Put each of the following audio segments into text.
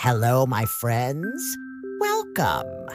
Hello, my friends. Welcome.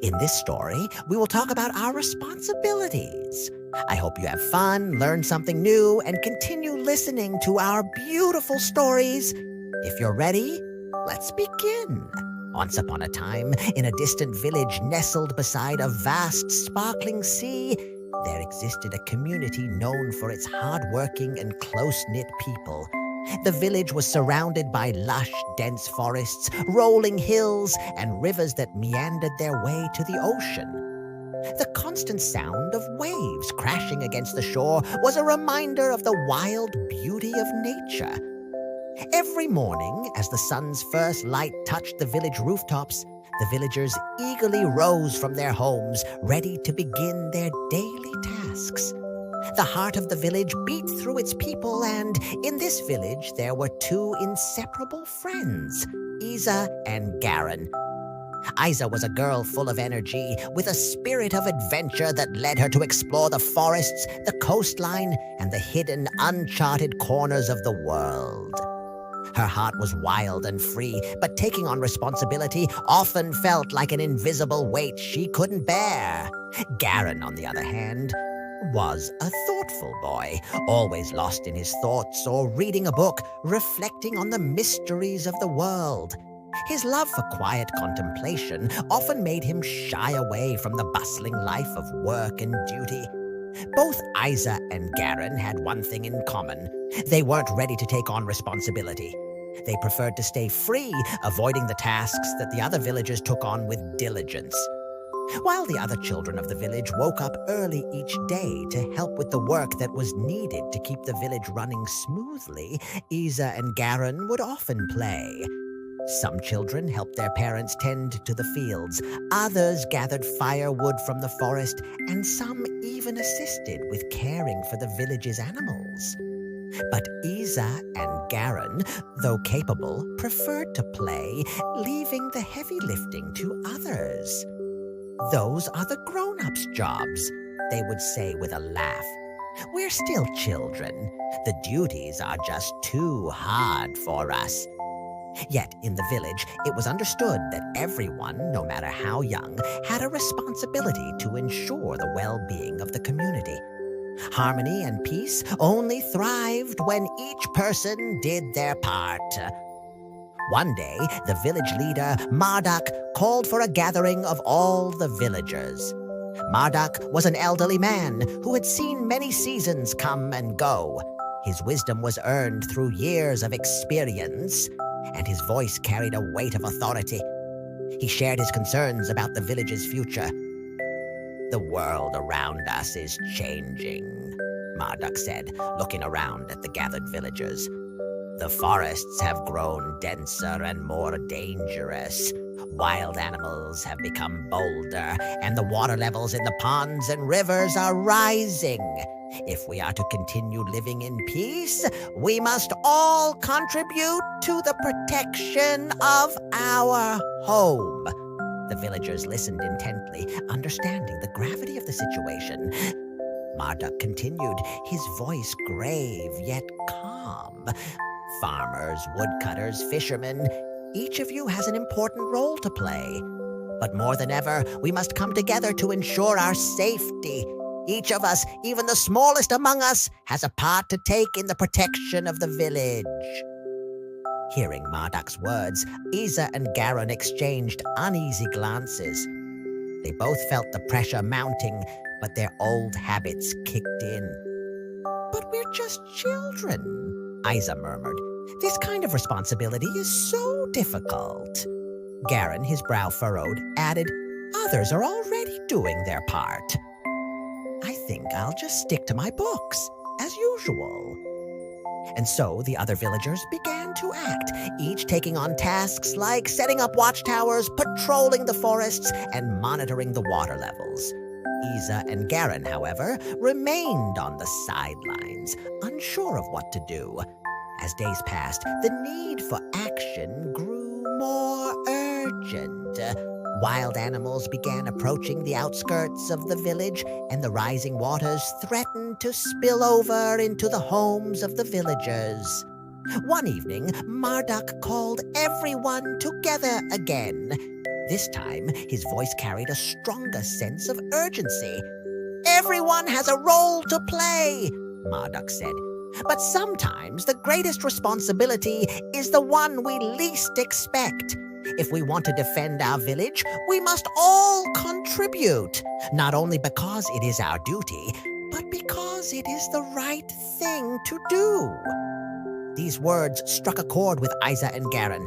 In this story, we will talk about our responsibilities. I hope you have fun, learn something new, and continue listening to our beautiful stories. If you're ready, let's begin. Once upon a time, in a distant village nestled beside a vast, sparkling sea, there existed a community known for its hard-working and close-knit people. The village was surrounded by lush, dense forests, rolling hills, and rivers that meandered their way to the ocean. The constant sound of waves crashing against the shore was a reminder of the wild beauty of nature. Every morning, as the sun's first light touched the village rooftops, the villagers eagerly rose from their homes, ready to begin their daily tasks. The heart of the village beat through its people, and in this village there were two inseparable friends, Isa and Garen. Isa was a girl full of energy, with a spirit of adventure that led her to explore the forests, the coastline, and the hidden, uncharted corners of the world. Her heart was wild and free, but taking on responsibility often felt like an invisible weight she couldn't bear. Garen, on the other hand, was a thoughtful boy, always lost in his thoughts or reading a book, reflecting on the mysteries of the world. His love for quiet contemplation often made him shy away from the bustling life of work and duty. Both Isa and Garen had one thing in common. They weren't ready to take on responsibility. They preferred to stay free, avoiding the tasks that the other villagers took on with diligence. While the other children of the village woke up early each day to help with the work that was needed to keep the village running smoothly, Isa and Garen would often play. Some children helped their parents tend to the fields, others gathered firewood from the forest, and some even assisted with caring for the village's animals. But Isa and Garen, though capable, preferred to play, leaving the heavy lifting to others. "Those are the grown-ups' jobs," they would say with a laugh. "We're still children. The duties are just too hard for us." Yet in the village, it was understood that everyone, no matter how young, had a responsibility to ensure the well-being of the community. Harmony and peace only thrived when each person did their part. One day, the village leader, Marduk, called for a gathering of all the villagers. Marduk was an elderly man who had seen many seasons come and go. His wisdom was earned through years of experience, and his voice carried a weight of authority. He shared his concerns about the village's future. "The world around us is changing," Marduk said, looking around at the gathered villagers. "The forests have grown denser and more dangerous. Wild animals have become bolder, and the water levels in the ponds and rivers are rising. If we are to continue living in peace, we must all contribute to the protection of our home." The villagers listened intently, understanding the gravity of the situation. Marduk continued, his voice grave yet calm. "Farmers, woodcutters, fishermen, each of you has an important role to play. But more than ever, we must come together to ensure our safety. Each of us, even the smallest among us, has a part to take in the protection of the village." Hearing Marduk's words, Isa and Garen exchanged uneasy glances. They both felt the pressure mounting, but their old habits kicked in. "But we're just children," Isa murmured. "This kind of responsibility is so difficult." Garen, his brow furrowed, added, "Others are already doing their part. I think I'll just stick to my books, as usual." And so the other villagers began to act, each taking on tasks like setting up watchtowers, patrolling the forests, and monitoring the water levels. Isa and Garen, however, remained on the sidelines, unsure of what to do. As days passed, the need for action grew more urgent. Wild animals began approaching the outskirts of the village, and the rising waters threatened to spill over into the homes of the villagers. One evening, Marduk called everyone together again. This time, his voice carried a stronger sense of urgency. "Everyone has a role to play," Marduk said. "But sometimes the greatest responsibility is the one we least expect. If we want to defend our village, we must all contribute, not only because it is our duty, but because it is the right thing to do." These words struck a chord with Isa and Garen.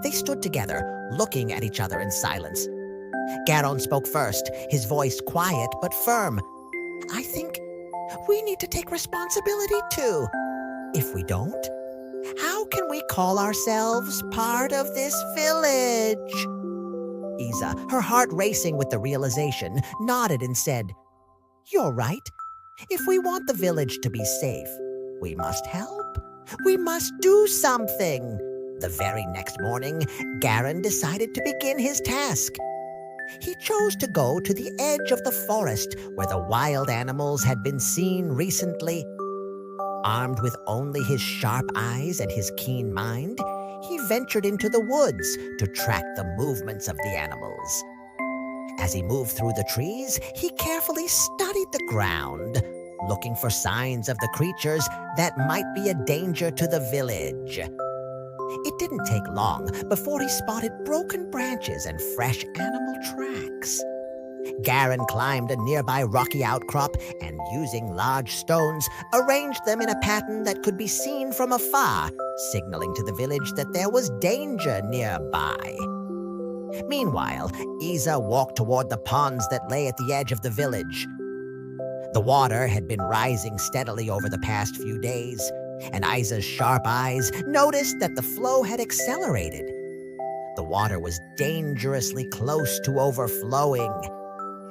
They stood together, looking at each other in silence. Garon spoke first, his voice quiet but firm. "I think we need to take responsibility too. If we don't, how can we call ourselves part of this village?" Isa, her heart racing with the realization, nodded and said, "You're right. If we want the village to be safe, we must help. We must do something." The very next morning, Garen decided to begin his task. He chose to go to the edge of the forest where the wild animals had been seen recently. Armed with only his sharp eyes and his keen mind, he ventured into the woods to track the movements of the animals. As he moved through the trees, he carefully studied the ground, looking for signs of the creatures that might be a danger to the village. It didn't take long before he spotted broken branches and fresh animal tracks. Garen climbed a nearby rocky outcrop and, using large stones, arranged them in a pattern that could be seen from afar, signaling to the village that there was danger nearby. Meanwhile, Isa walked toward the ponds that lay at the edge of the village. The water had been rising steadily over the past few days, and Isa's sharp eyes noticed that the flow had accelerated. The water was dangerously close to overflowing,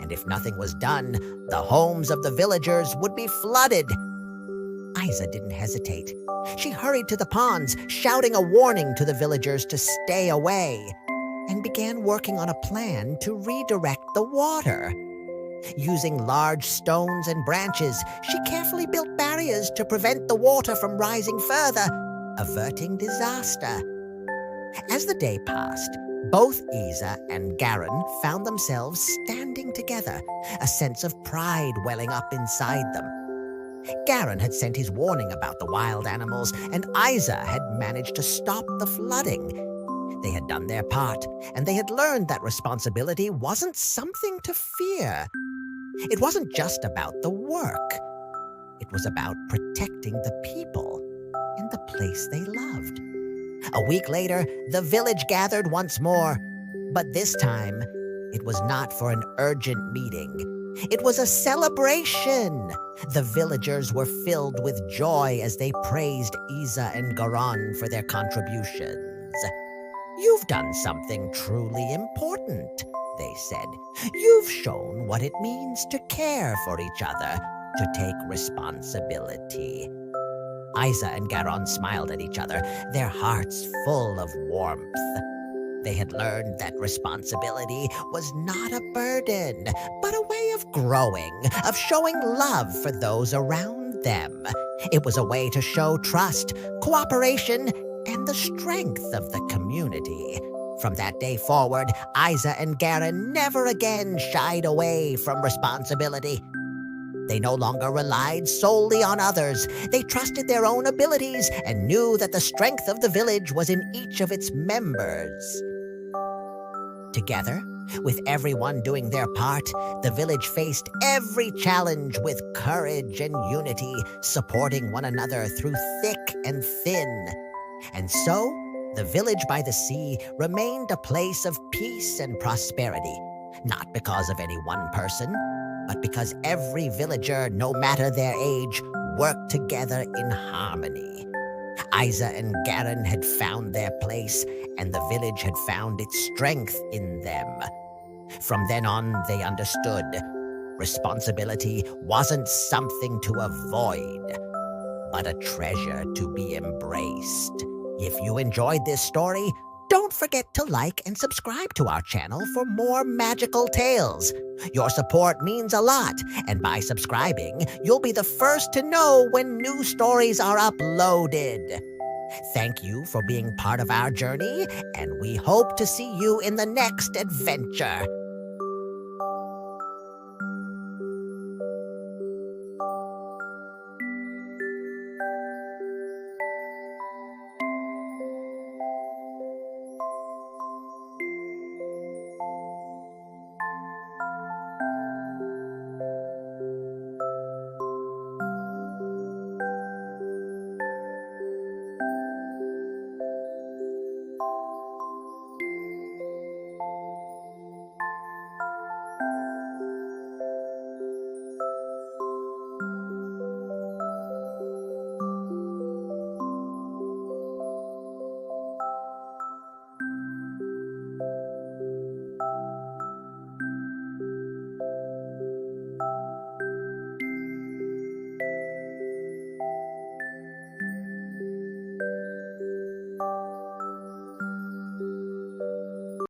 and if nothing was done, the homes of the villagers would be flooded. Isa didn't hesitate. She hurried to the ponds, shouting a warning to the villagers to stay away, and began working on a plan to redirect the water. Using large stones and branches, she carefully built barriers to prevent the water from rising further, averting disaster. As the day passed, both Isa and Garen found themselves standing together, a sense of pride welling up inside them. Garen had sent his warning about the wild animals, and Isa had managed to stop the flooding. They had done their part, and they had learned that responsibility wasn't something to fear. It wasn't just about the work. It was about protecting the people and the place they loved. A week later, the village gathered once more, but this time, it was not for an urgent meeting. It was a celebration. The villagers were filled with joy as they praised Isa and Garon for their contributions. "You've done something truly important," they said. "You've shown what it means to care for each other, to take responsibility." Isa and Garon smiled at each other, their hearts full of warmth. They had learned that responsibility was not a burden, but a way of growing, of showing love for those around them. It was a way to show trust, cooperation, and the strength of the community. From that day forward, Isa and Garen never again shied away from responsibility. They no longer relied solely on others. They trusted their own abilities and knew that the strength of the village was in each of its members. Together, with everyone doing their part, the village faced every challenge with courage and unity, supporting one another through thick and thin. And so, the village by the sea remained a place of peace and prosperity, not because of any one person, but because every villager, no matter their age, worked together in harmony. Isa and Garen had found their place, and the village had found its strength in them. From then on, they understood. Responsibility wasn't something to avoid, but a treasure to be embraced. If you enjoyed this story, don't forget to like and subscribe to our channel for more magical tales. Your support means a lot, and by subscribing, you'll be the first to know when new stories are uploaded. Thank you for being part of our journey, and we hope to see you in the next adventure.